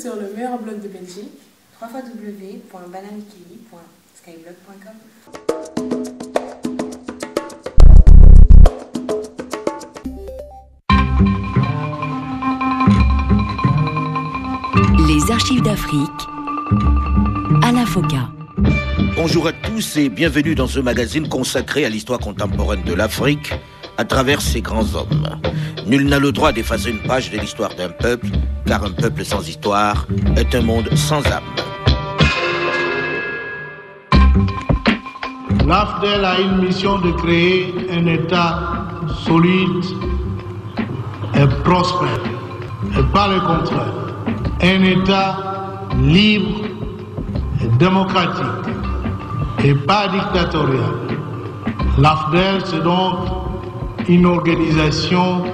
sur le meilleur blog de Belgique, www.bananekili.skyblog.com. Les archives d'Afrique, Alain Foka. Bonjour à tous et bienvenue dans ce magazine consacré à l'histoire contemporaine de l'Afrique à travers ses grands hommes. Nul n'a le droit d'effacer une page de l'histoire d'un peuple, car un peuple sans histoire est un monde sans âme. L'AFDEL a une mission de créer un État solide et prospère, et pas le contraire. Un État libre et démocratique, et pas dictatorial. L'AFDEL, c'est donc une organisation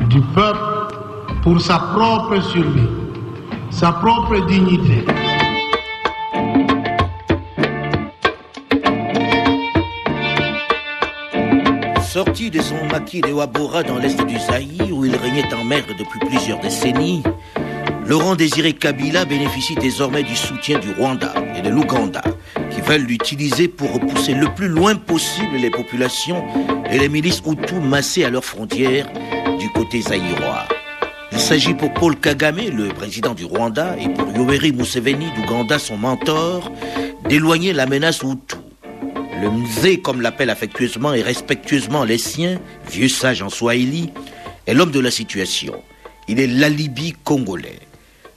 du peuple pour sa propre survie, sa propre dignité. Sorti de son maquis de Ouabora dans l'est du Zaïre, où il régnait en maître depuis plusieurs décennies, Laurent Désiré Kabila bénéficie désormais du soutien du Rwanda et de l'Ouganda, qui veulent l'utiliser pour repousser le plus loin possible les populations et les milices Hutus massées à leurs frontières du côté zaïrois. Il s'agit pour Paul Kagame, le président du Rwanda, et pour Yoweri Museveni d'Ouganda, son mentor, d'éloigner la menace Hutu. Le Mzee, comme l'appellent affectueusement et respectueusement les siens, vieux sage en Swahili, est l'homme de la situation. Il est l'alibi congolais.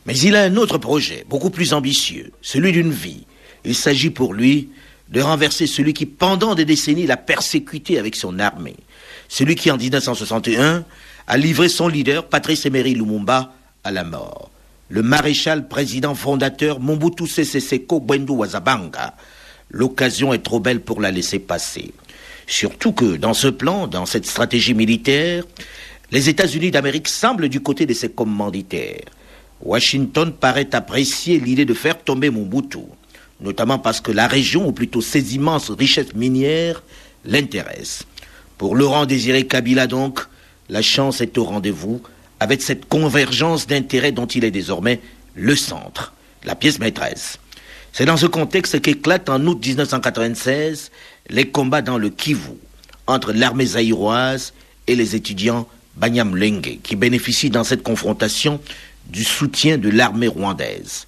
Mais il a un autre projet, beaucoup plus ambitieux, celui d'une vie. Il s'agit pour lui de renverser celui qui, pendant des décennies, l'a persécuté avec son armée. Celui qui, en 1961, a livré son leader, Patrice Emery Lumumba, à la mort. Le maréchal président fondateur Mobutu Sese Seko Mbwendu Wazabanga. L'occasion est trop belle pour la laisser passer. Surtout que, dans ce plan, dans cette stratégie militaire, les États-Unis d'Amérique semblent du côté de ses commanditaires. Washington paraît apprécier l'idée de faire tomber Mobutu, notamment parce que la région, ou plutôt ses immenses richesses minières, l'intéresse. Pour Laurent Désiré Kabila donc, la chance est au rendez-vous avec cette convergence d'intérêts dont il est désormais le centre, la pièce maîtresse. C'est dans ce contexte qu'éclatent en août 1996 les combats dans le Kivu entre l'armée zaïroise et les étudiants Banyamulenge, qui bénéficient dans cette confrontation du soutien de l'armée rwandaise.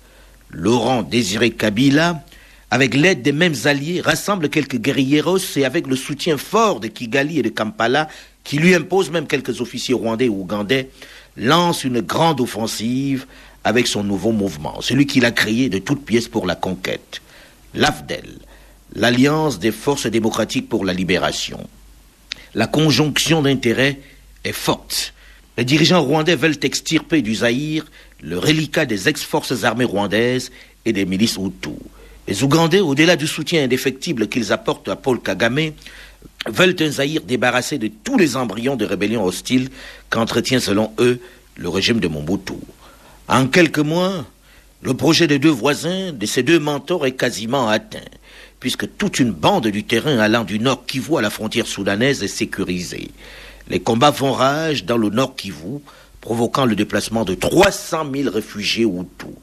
Laurent Désiré Kabila, avec l'aide des mêmes alliés, rassemble quelques guérilleros et avec le soutien fort de Kigali et de Kampala, qui lui imposent même quelques officiers rwandais ou ougandais, lance une grande offensive avec son nouveau mouvement, celui qu'il a créé de toutes pièces pour la conquête. L'AFDEL, l'Alliance des forces démocratiques pour la libération. La conjonction d'intérêts est forte. Les dirigeants rwandais veulent extirper du Zaïre le reliquat des ex-forces armées rwandaises et des milices Hutus. Les Ougandais, au-delà du soutien indéfectible qu'ils apportent à Paul Kagame, veulent un Zaïre débarrassé de tous les embryons de rébellion hostile qu'entretient selon eux le régime de Mobutu. En quelques mois, le projet des deux voisins, de ces deux mentors, est quasiment atteint, puisque toute une bande du terrain allant du Nord Kivu à la frontière soudanaise est sécurisée. Les combats font rage dans le Nord Kivu, provoquant le déplacement de 300 000 réfugiés Hutus.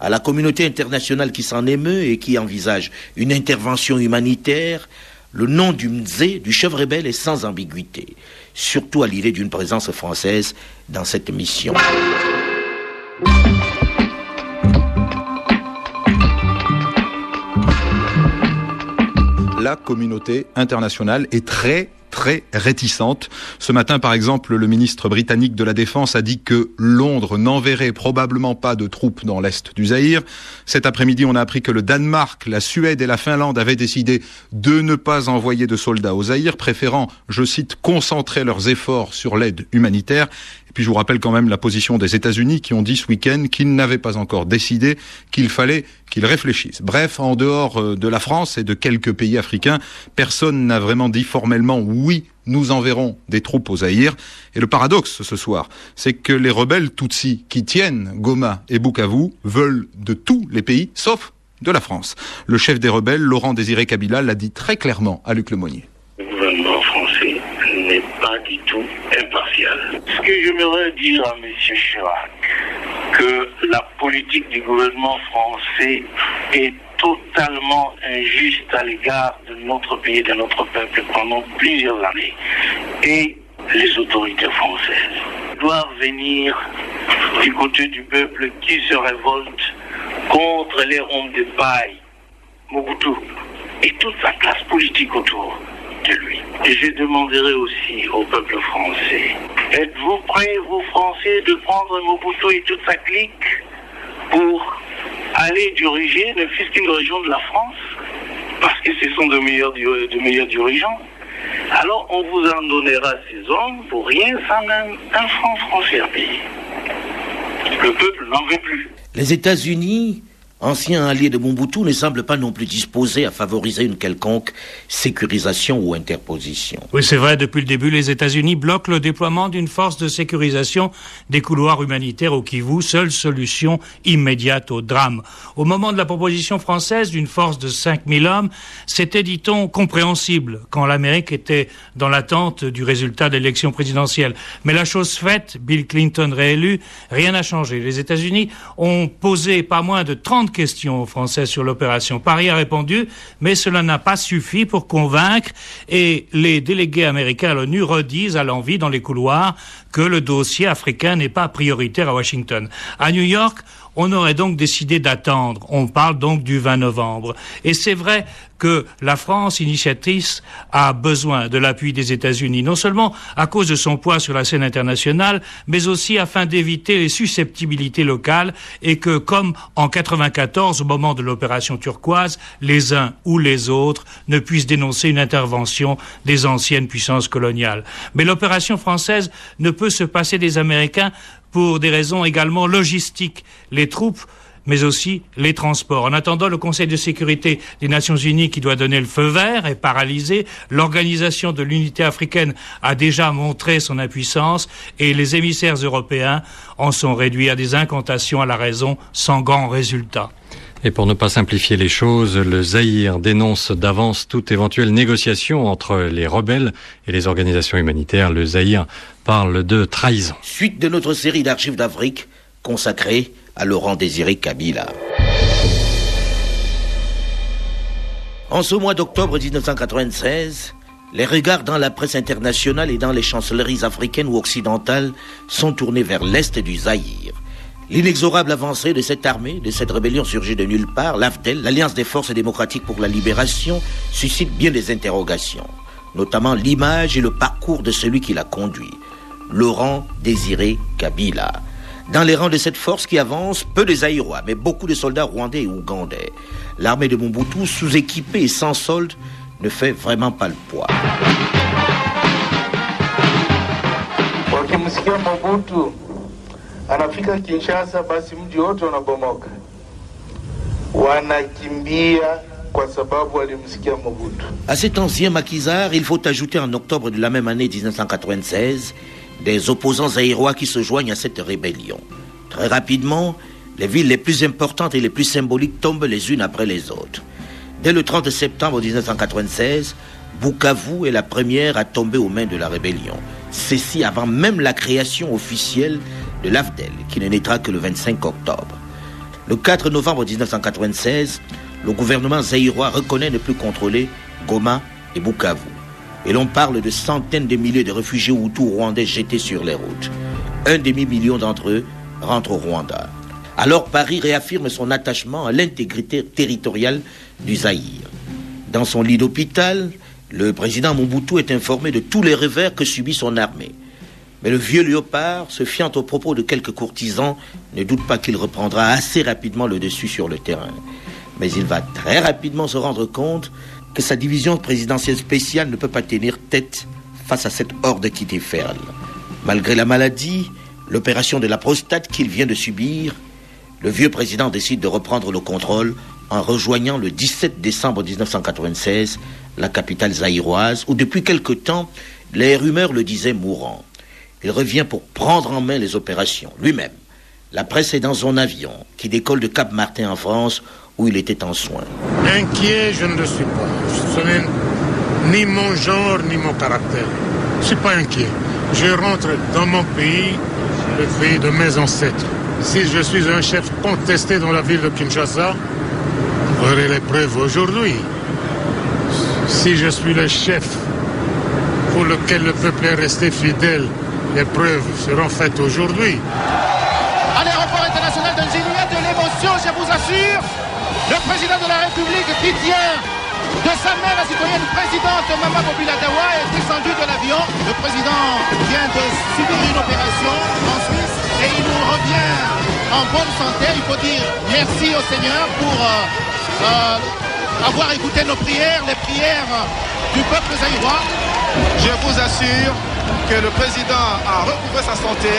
À la communauté internationale qui s'en émeut et qui envisage une intervention humanitaire, le nom du Mzee, du chef rebelle, est sans ambiguïté, surtout à l'idée d'une présence française dans cette mission. La communauté internationale est très réticente. Ce matin, par exemple, le ministre britannique de la Défense a dit que Londres n'enverrait probablement pas de troupes dans l'est du Zaïre. Cet après-midi, on a appris que le Danemark, la Suède et la Finlande avaient décidé de ne pas envoyer de soldats au Zaïre, préférant, je cite, concentrer leurs efforts sur l'aide humanitaire. Et puis je vous rappelle quand même la position des États-Unis qui ont dit ce week-end qu'ils n'avaient pas encore décidé, qu'il fallait qu'ils réfléchissent. Bref, en dehors de la France et de quelques pays africains, personne n'a vraiment dit formellement oui, nous enverrons des troupes au Zaïre. Et le paradoxe ce soir, c'est que les rebelles Tutsis qui tiennent Goma et Bukavu veulent de tous les pays, sauf de la France. Le chef des rebelles, Laurent Désiré Kabila, l'a dit très clairement à Luc Lemonnier. Le gouvernement français n'est pas du tout impartial. Ce que j'aimerais dire à M. Chirac, que la politique du gouvernement français est totalement injuste à l'égard de notre pays, de notre peuple pendant plusieurs années. Et les autorités françaises doivent venir du côté du peuple qui se révolte contre les hommes de paille, Mobutu, et toute sa classe politique autour de lui. Et je demanderai aussi au peuple français, êtes-vous prêts, vous Français, de prendre Mobutu et toute sa clique pour aller diriger ne fût-ce qu'une région de la France, parce que ce sont de meilleurs dirigeants. Alors on vous en donnera ces hommes pour rien sans un franc français à payer. Le peuple n'en veut plus. Les États-Unis, anciens alliés de Mobutu, ne semblent pas non plus disposés à favoriser une quelconque sécurisation ou interposition. Oui, c'est vrai, depuis le début, les États-Unis bloquent le déploiement d'une force de sécurisation des couloirs humanitaires au Kivu, seule solution immédiate au drame. Au moment de la proposition française d'une force de 5000 hommes, c'était, dit-on, compréhensible quand l'Amérique était dans l'attente du résultat de l'élection présidentielle. Mais la chose faite, Bill Clinton réélu, rien n'a changé. Les États-Unis ont posé pas moins de 30 questions aux Français sur l'opération. Paris a répondu, mais cela n'a pas suffi pour convaincre, et les délégués américains à l'ONU redisent à l'envi dans les couloirs que le dossier africain n'est pas prioritaire à Washington. À New York, on aurait donc décidé d'attendre. On parle donc du 20 novembre. Et c'est vrai que la France, initiatrice, a besoin de l'appui des États-Unis, non seulement à cause de son poids sur la scène internationale, mais aussi afin d'éviter les susceptibilités locales et que, comme en 94, au moment de l'opération turquoise, les uns ou les autres ne puissent dénoncer une intervention des anciennes puissances coloniales. Mais l'opération française ne peut se passer des Américains pour des raisons également logistiques. Les troupes, mais aussi les transports. En attendant, le Conseil de sécurité des Nations Unies, qui doit donner le feu vert, est paralysé. L'Organisation de l'Unité africaine a déjà montré son impuissance et les émissaires européens en sont réduits à des incantations à la raison sans grand résultat. Et pour ne pas simplifier les choses, le Zaïre dénonce d'avance toute éventuelle négociation entre les rebelles et les organisations humanitaires. Le Zaïre parle de trahison. Suite de notre série d'archives d'Afrique consacrée à Laurent-Désiré Kabila. En ce mois d'octobre 1996, les regards dans la presse internationale et dans les chancelleries africaines ou occidentales sont tournés vers l'est du Zaïre. L'inexorable avancée de cette armée, de cette rébellion surgie de nulle part, l'AFDEL, l'Alliance des forces démocratiques pour la libération, suscite bien des interrogations, notamment l'image et le parcours de celui qui l'a conduit, Laurent-Désiré Kabila. Dans les rangs de cette force qui avance, peu de Zaïrois, mais beaucoup de soldats rwandais et ougandais. L'armée de Mobutu, sous-équipée et sans solde, ne fait vraiment pas le poids. Anafika Kinshasa, basi mji wote unabomoka. Wanakimbia kwa sababu walimsikia Mobutu. À cet ancien maquisard, il faut ajouter en octobre de la même année 1996 des opposants zaïrois qui se joignent à cette rébellion. Très rapidement, les villes les plus importantes et les plus symboliques tombent les unes après les autres. Dès le 30 septembre 1996, Bukavu est la première à tomber aux mains de la rébellion. Ceci avant même la création officielle de l'AFDEL, qui ne naîtra que le 25 octobre. Le 4 novembre 1996, le gouvernement zaïrois reconnaît ne plus contrôler Goma et Bukavu. Et l'on parle de centaines de milliers de réfugiés hutus rwandais jetés sur les routes. 1 demi-million d'entre eux rentrent au Rwanda. Alors Paris réaffirme son attachement à l'intégrité territoriale du Zaïre. Dans son lit d'hôpital, le président Mobutu est informé de tous les revers que subit son armée. Mais le vieux léopard, se fiant aux propos de quelques courtisans, ne doute pas qu'il reprendra assez rapidement le dessus sur le terrain. Mais il va très rapidement se rendre compte que sa division présidentielle spéciale ne peut pas tenir tête face à cette horde qui déferle. Malgré la maladie, l'opération de la prostate qu'il vient de subir, le vieux président décide de reprendre le contrôle en rejoignant le 17 décembre 1996 la capitale zaïroise, où depuis quelque temps, les rumeurs le disaient mourant. Il revient pour prendre en main les opérations, lui-même. La presse est dans son avion, qui décolle de Cap-Martin en France, où il était en soins. Inquiet, je ne le suis pas. Ce n'est ni mon genre, ni mon caractère. Je ne suis pas inquiet. Je rentre dans mon pays, le pays de mes ancêtres. Si je suis un chef contesté dans la ville de Kinshasa, j'aurai les preuves aujourd'hui. Si je suis le chef pour lequel le peuple est resté fidèle, les preuves seront faites aujourd'hui. À l'aéroport international d'Alger, il y a de l'émotion, je vous assure. Le président de la République qui tient de sa main la citoyenne présidente Mama Bobila Dawa est descendu de l'avion. Le président vient de subir une opération en Suisse et il nous revient en bonne santé. Il faut dire merci au Seigneur pour avoir écouté nos prières, les prières du peuple zaïrois. Je vous assure que le président a recouvré sa santé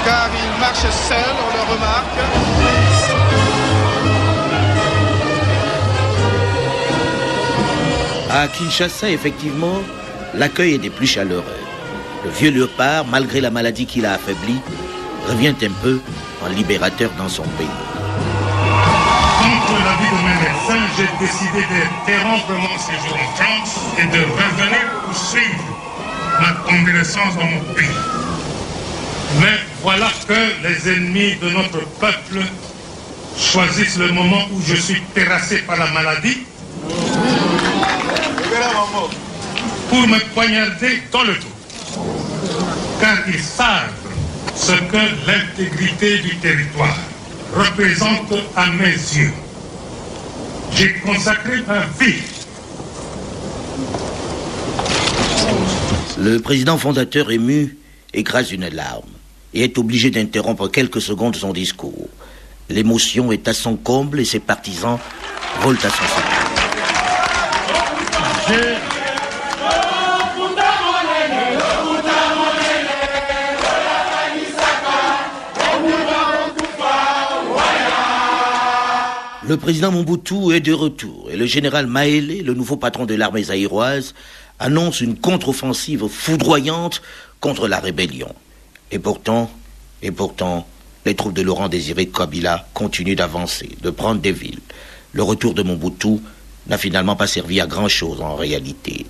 car il marche seul, on le remarque. À Kinshasa, effectivement, l'accueil est des plus chaleureux. Le vieux léopard, malgré la maladie qui l'a affaibli, revient un peu en libérateur dans son pays. Contre l'avis de mes médecins, j'ai décidé d'interrompre mon séjour en France et de revenir poursuivre ma convalescence dans mon pays. Mais voilà que les ennemis de notre peuple choisissent le moment où je suis terrassé par la maladie pour me poignarder dans le dos. Car ils savent ce que l'intégrité du territoire représente à mes yeux. J'ai consacré ma vie. Le président fondateur ému écrase une larme et est obligé d'interrompre quelques secondes son discours. L'émotion est à son comble et ses partisans volent à son secours. Le président Mobutu est de retour et le général Maélé, le nouveau patron de l'armée zaïroise, annonce une contre-offensive foudroyante contre la rébellion. Et pourtant, les troupes de Laurent-Désiré Kabila continuent d'avancer, de prendre des villes. Le retour de Mobutu n'a finalement pas servi à grand-chose en réalité.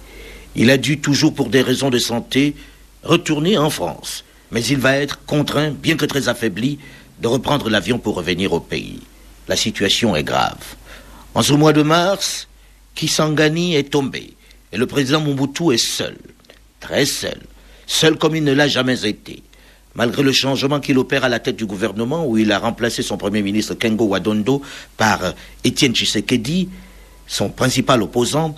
Il a dû, toujours pour des raisons de santé, retourner en France. Mais il va être contraint, bien que très affaibli, de reprendre l'avion pour revenir au pays. La situation est grave. En ce mois de mars, Kisangani est tombé et le président Mobutu est seul, très seul, seul comme il ne l'a jamais été. Malgré le changement qu'il opère à la tête du gouvernement, où il a remplacé son premier ministre Kengo Wadondo par Étienne Tshisekedi, son principal opposant,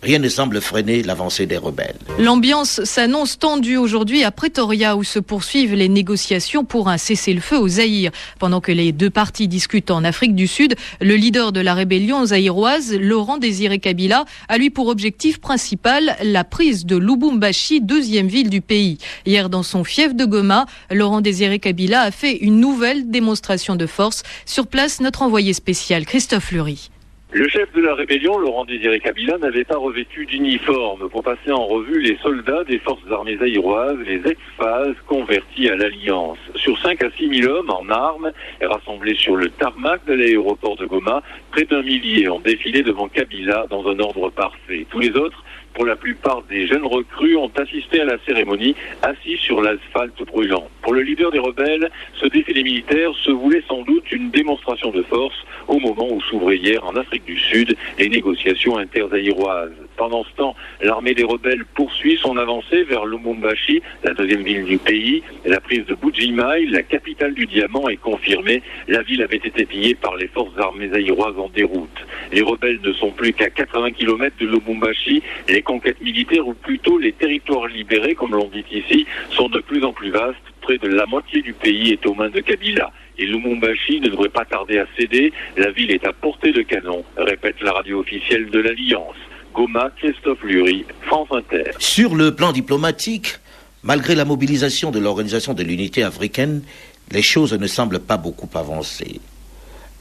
rien ne semble freiner l'avancée des rebelles. L'ambiance s'annonce tendue aujourd'hui à Pretoria où se poursuivent les négociations pour un cessez-le-feu au Zaïre. Pendant que les deux parties discutent en Afrique du Sud, le leader de la rébellion zaïroise, Laurent-Désiré Kabila, a lui pour objectif principal la prise de Lubumbashi, deuxième ville du pays. Hier, dans son fief de Goma, Laurent-Désiré Kabila a fait une nouvelle démonstration de force. Sur place, notre envoyé spécial, Christophe Fleury. Le chef de la rébellion, Laurent-Désiré Kabila, n'avait pas revêtu d'uniforme pour passer en revue les soldats des forces armées zaïroises, les ex-phases convertis à l'Alliance. Sur 5 à 6 000 hommes en armes, rassemblés sur le tarmac de l'aéroport de Goma, près d'1 millier ont défilé devant Kabila dans un ordre parfait. Tous les autres, pour la plupart des jeunes recrues, ont assisté à la cérémonie, assis sur l'asphalte brûlant. Pour le leader des rebelles, ce défilé militaire se voulait sans doute une démonstration de force au moment où s'ouvraient hier en Afrique du Sud les négociations interzaïroises. Pendant ce temps, l'armée des rebelles poursuit son avancée vers Lubumbashi, la deuxième ville du pays. La prise de Buji-Mayi, la capitale du diamant, est confirmée. La ville avait été pillée par les forces armées zaïroises en déroute. Les rebelles ne sont plus qu'à 80 km de Lubumbashi. Les conquêtes militaires, ou plutôt les territoires libérés, comme l'on dit ici, sont de plus en plus vastes. Près de la moitié du pays est aux mains de Kabila. Et Lubumbashi ne devrait pas tarder à céder. La ville est à portée de canon, répète la radio officielle de l'Alliance. Goma, Christophe Lurie, France Inter. Sur le plan diplomatique, malgré la mobilisation de l'Organisation de l'Unité africaine, les choses ne semblent pas beaucoup avancer.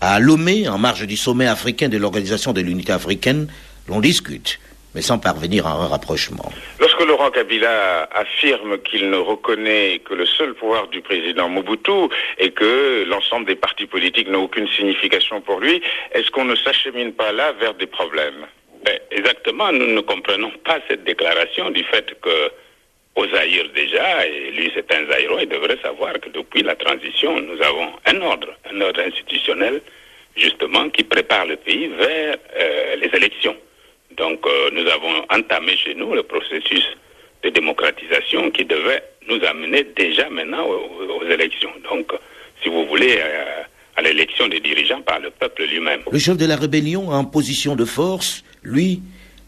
À Lomé, en marge du sommet africain de l'Organisation de l'Unité africaine, l'on discute, mais sans parvenir à un rapprochement. Lorsque Laurent Kabila affirme qu'il ne reconnaît que le seul pouvoir du président Mobutu et que l'ensemble des partis politiques n'ont aucune signification pour lui, est-ce qu'on ne s'achemine pas là vers des problèmes ? Exactement, nous ne comprenons pas cette déclaration du fait que, au Zaïre déjà, et lui c'est un Zaïrois, il devrait savoir que depuis la transition, nous avons un ordre institutionnel, justement, qui prépare le pays vers les élections. Donc nous avons entamé chez nous le processus de démocratisation qui devait nous amener déjà maintenant aux élections. Donc, si vous voulez, à l'élection des dirigeants par le peuple lui-même. Le chef de la rébellion, en position de force, lui,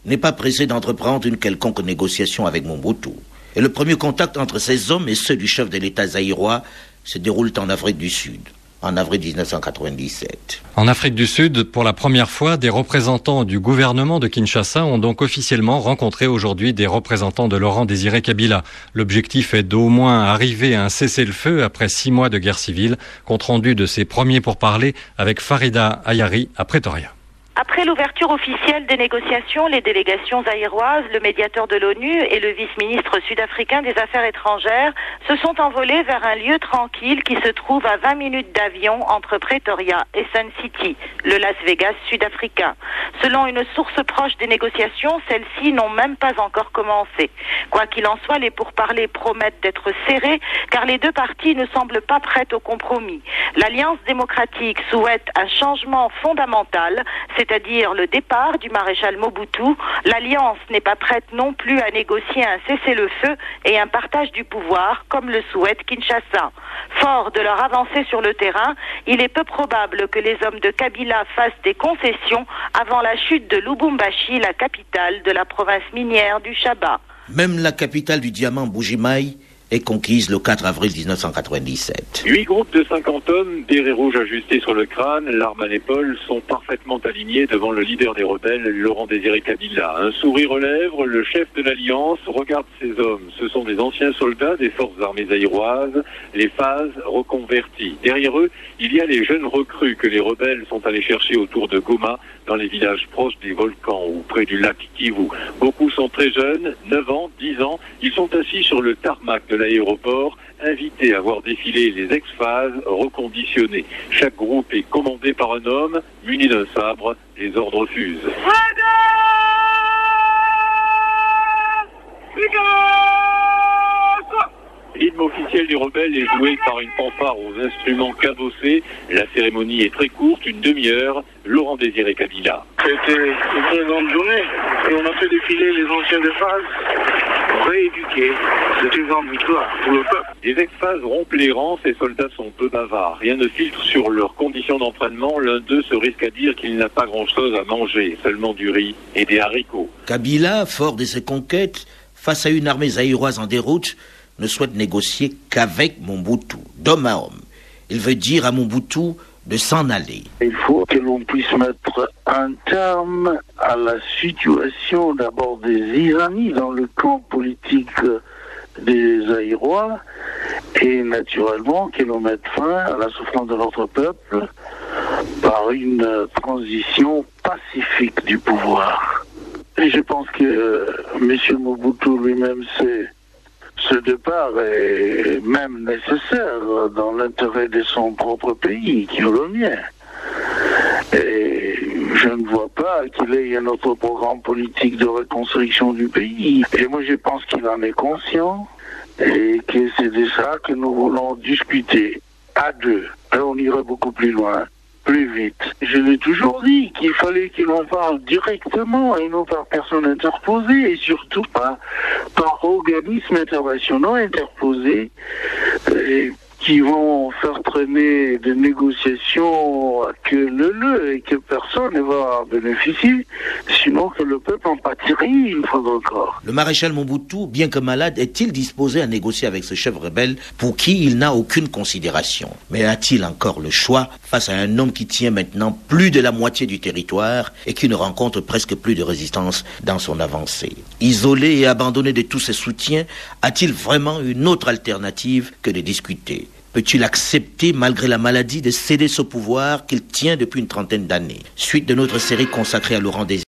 n'est pas pressé d'entreprendre une quelconque négociation avec Mobutu. Et le premier contact entre ces hommes et ceux du chef de l'État zaïrois se déroule en Afrique du Sud, en avril 1997. En Afrique du Sud, pour la première fois, des représentants du gouvernement de Kinshasa ont donc officiellement rencontré aujourd'hui des représentants de Laurent Désiré Kabila. L'objectif est d'au moins arriver à un cessez-le-feu après 6 mois de guerre civile, compte rendu de ces premiers pourparlers avec Farida Ayari à Pretoria. Après l'ouverture officielle des négociations, les délégations zaïroises, le médiateur de l'ONU et le vice-ministre sud-africain des Affaires étrangères se sont envolés vers un lieu tranquille qui se trouve à 20 minutes d'avion entre Pretoria et Sun City, le Las Vegas sud-africain. Selon une source proche des négociations, celles-ci n'ont même pas encore commencé. Quoi qu'il en soit, les pourparlers promettent d'être serrés car les deux parties ne semblent pas prêtes au compromis. L'Alliance démocratique souhaite un changement fondamental, c'est-à-dire le départ du maréchal Mobutu. L'Alliance n'est pas prête non plus à négocier un cessez-le-feu et un partage du pouvoir, comme le souhaite Kinshasa. Fort de leur avancée sur le terrain, il est peu probable que les hommes de Kabila fassent des concessions avant la chute de Lubumbashi, la capitale de la province minière du Chaba. Même la capitale du diamant Bujimaï est conquise le 4 avril 1997. 8 groupes de 50 hommes, bérets rouges ajustés sur le crâne, l'arme à l'épaule, sont parfaitement alignés devant le leader des rebelles, Laurent Désiré Kabila. Un sourire aux lèvres, le chef de l'Alliance regarde ces hommes. Ce sont des anciens soldats des forces armées zaïroises, les phases reconvertis. Derrière eux, il y a les jeunes recrues que les rebelles sont allés chercher autour de Goma, dans les villages proches des volcans ou près du lac Kivu. Beaucoup sont très jeunes, 9 ans, 10 ans. Ils sont assis sur le tarmac de l'aéroport, invités à voir défiler les ex-phases reconditionnés. Chaque groupe est commandé par un homme, muni d'un sabre, les ordres fusent. L'hymne officiel des rebelles est joué par une fanfare aux instruments cabossés. La cérémonie est très courte, une demi-heure. Laurent Désiré Kabila. C'était une très longue journée et on a fait défiler les anciens des phases, rééduqués. C'est une grande victoire pour le peuple. Les ex-phases rompent les rangs, ces soldats sont peu bavards. Rien ne filtre sur leurs conditions d'entraînement. L'un d'eux se risque à dire qu'il n'a pas grand-chose à manger, seulement du riz et des haricots. Kabila, fort de ses conquêtes, face à une armée zaïroise en déroute, ne souhaite négocier qu'avec Mobutu, d'homme à homme. Il veut dire à Mobutu de s'en aller. Il faut que l'on puisse mettre un terme à la situation d'abord des Iraniens dans le camp politique des Zaïrois et naturellement que l'on mette fin à la souffrance de notre peuple par une transition pacifique du pouvoir. Et je pense que M. Mobutu lui-même sait ce départ est même nécessaire dans l'intérêt de son propre pays, qui est le mien. Et je ne vois pas qu'il ait un autre programme politique de reconstruction du pays. Et moi, je pense qu'il en est conscient et que c'est de ça que nous voulons discuter à deux. Et on ira beaucoup plus loin, plus vite. Je l'ai toujours dit qu'il fallait que l'on parle directement et non par personne interposée et surtout pas par organismes internationaux interposés qui vont faire traîner des négociations à queue leu et que personne ne va bénéficier, sinon que le peuple en pâtirait une fois encore. Le maréchal Mobutu, bien que malade, est-il disposé à négocier avec ce chef rebelle pour qui il n'a aucune considération? Mais a-t-il encore le choix face à un homme qui tient maintenant plus de la moitié du territoire et qui ne rencontre presque plus de résistance dans son avancée? Isolé et abandonné de tous ses soutiens, a-t-il vraiment une autre alternative que de discuter? Peut-il accepter, malgré la maladie, de céder ce pouvoir qu'il tient depuis une trentaine d'années? Suite de notre série consacrée à Laurent Désiré.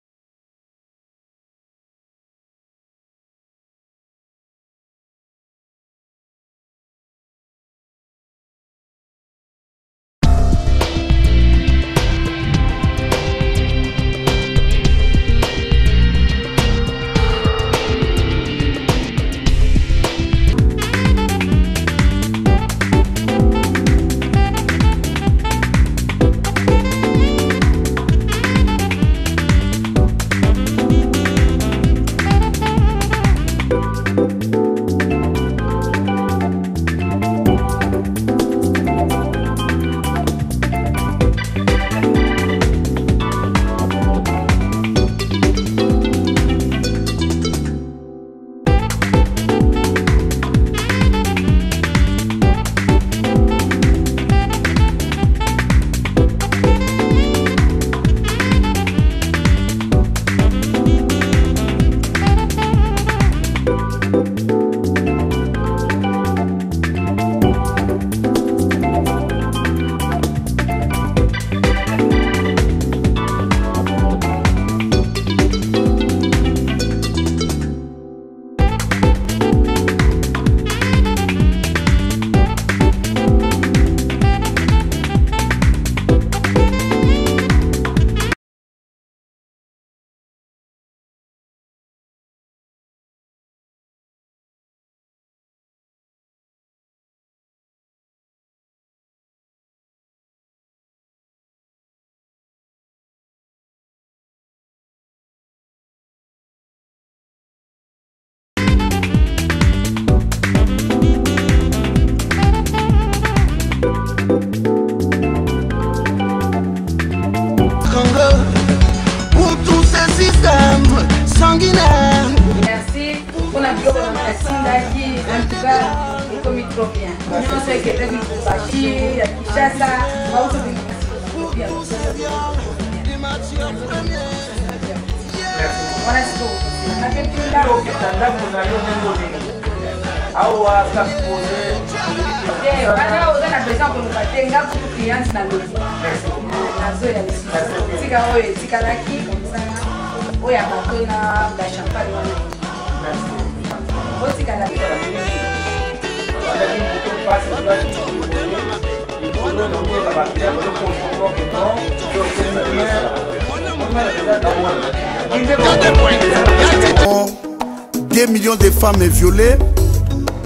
2 millions de femmes violées,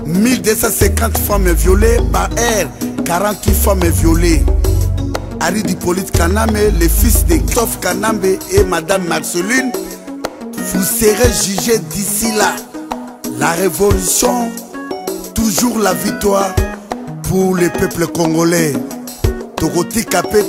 1250 femmes violées par air, 48 femmes violées. Harry Hippolyte Kanambe, le fils de Christophe Kanambe et Madame Marceline, vous serez jugés d'ici là. La révolution, toujours la victoire pour le peuple congolais. Togoti Kapé.